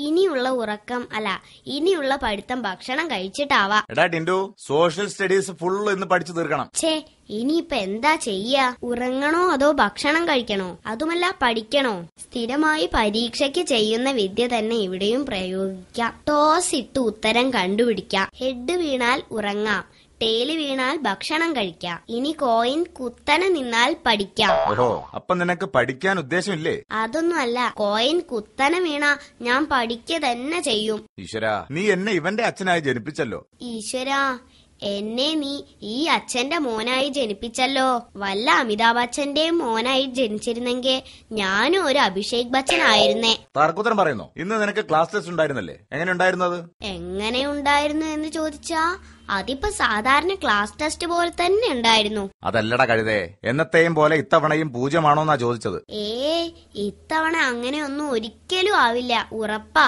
ഇനിയുള്ള ഉറക്കം അല്ല, ഇനിയുള്ള പഠിത്തം ഭക്ഷണം കഴിച്ചിട്ടാവാ. എടാ ടിൻഡു, സോഷ്യൽ സ്റ്റഡീസ് ഫുള്ള് ഇന്ന് പഠിച്ചു തീർക്കണം. ഛേ, ഇനിയിപ്പൊ എന്താ ചെയ്യാ? ഉറങ്ങണോ അതോ ഭക്ഷണം കഴിക്കണോ? അതുമല്ല പഠിക്കണോ? സ്ഥിരമായി പരീക്ഷയ്ക്ക് ചെയ്യുന്ന വിദ്യ തന്നെ ഇവിടെയും പ്രയോഗിക്കാം. ടോസ് ഇട്ട് ഉത്തരം കണ്ടുപിടിക്കാം. ഹെഡ് വീണാൽ ഉറങ്ങാം, ടേല് വീണാൽ ഭക്ഷണം കഴിക്കാം. ഇനി കോയിൻ കുത്തനെ നിന്നാൽ പഠിക്കാം. ഓഹോ, അപ്പൊ നിനക്ക് പഠിക്കാൻ ഉദ്ദേശമില്ലേ? അതൊന്നുമല്ല, കോയിൻ കുത്തനെ വീണാ ഞാൻ പഠിക്കുക തന്നെ ചെയ്യും. ഈശ്വരാ, നീ എന്നെ ഇവന്റെ അച്ഛനായി ജനിപ്പിച്ചല്ലോ. ഈശ്വരാ, എന്നെ നീ ഈ അച്ഛന്റെ മോനായി ജനിപ്പിച്ചല്ലോ. വല്ല അമിതാഭ് ബച്ചന്റെയും മോനായി ജനിച്ചിരുന്നെങ്കിൽ ഞാനും ഒരു അഭിഷേക് ബച്ചൻ ആയിരുന്നേ. തർക്കുത്തരം പറയുന്നു. ഇന്ന് നിനക്ക് ക്ലാസ് ടെസ്റ്റ് ഉണ്ടായിരുന്നല്ലേ? എങ്ങനെ ഉണ്ടായിരുന്നത്? എങ്ങനെ ഉണ്ടായിരുന്നു എന്ന് ചോദിച്ചാ അതിപ്പോ സാധാരണ ക്ലാസ് ടെസ്റ്റ് പോലെ തന്നെ ഉണ്ടായിരുന്നു. അതല്ലടാ കഴുതേ, എന്നത്തെയും പോലെ ഇത്തവണയും 0 ആണോന്നാ ചോദിച്ചത്. ഇത്തവണ അങ്ങനെയൊന്നും ഒരിക്കലും ആവില്ല, ഉറപ്പാ.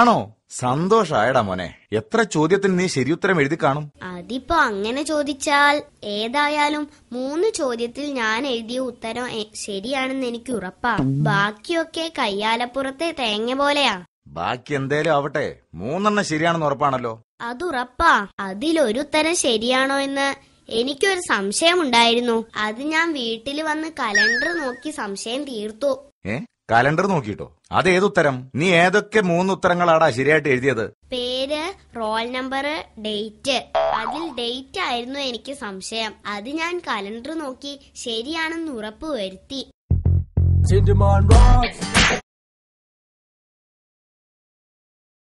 ആണോ? സന്തോഷായടാ മോനെ. എത്ര ചോദ്യത്തിന് നീ ശരിയുത്തരം എഴുതി കാണും? അതിപ്പോ അങ്ങനെ ചോദിച്ചാൽ ഏതായാലും 3 ചോദ്യത്തിൽ ഞാൻ എഴുതിയ ഉത്തരം ശരിയാണെന്ന് എനിക്ക് ഉറപ്പാ. ബാക്കിയൊക്കെ കയ്യാലപ്പുറത്തെ തേങ്ങ പോലെയാ. ബാക്കി എന്തേലും ആവട്ടെ, 3 ശരിയാണെന്ന് ഉറപ്പാണല്ലോ. അതുറപ്പാ. അതിലൊരുത്തരം ശരിയാണോ എന്ന് എനിക്കൊരു സംശയമുണ്ടായിരുന്നു. അത് ഞാൻ വീട്ടിൽ വന്ന് കലണ്ടർ നോക്കി സംശയം തീർത്തു. കലണ്ടർ നോക്കിട്ടോ? അതേതുത്തരം? നീ ഏതൊക്കെ 3 ഉത്തരങ്ങളാടാ ശരിയായിട്ട് എഴുതിയത്? പേര്, റോൾ നമ്പർ, ഡേറ്റ്. അതിൽ ഡേറ്റ് ആയിരുന്നു എനിക്ക് സംശയം. അത് ഞാൻ കലണ്ടർ നോക്കി ശരിയാണെന്ന് ഉറപ്പ് വരുത്തി.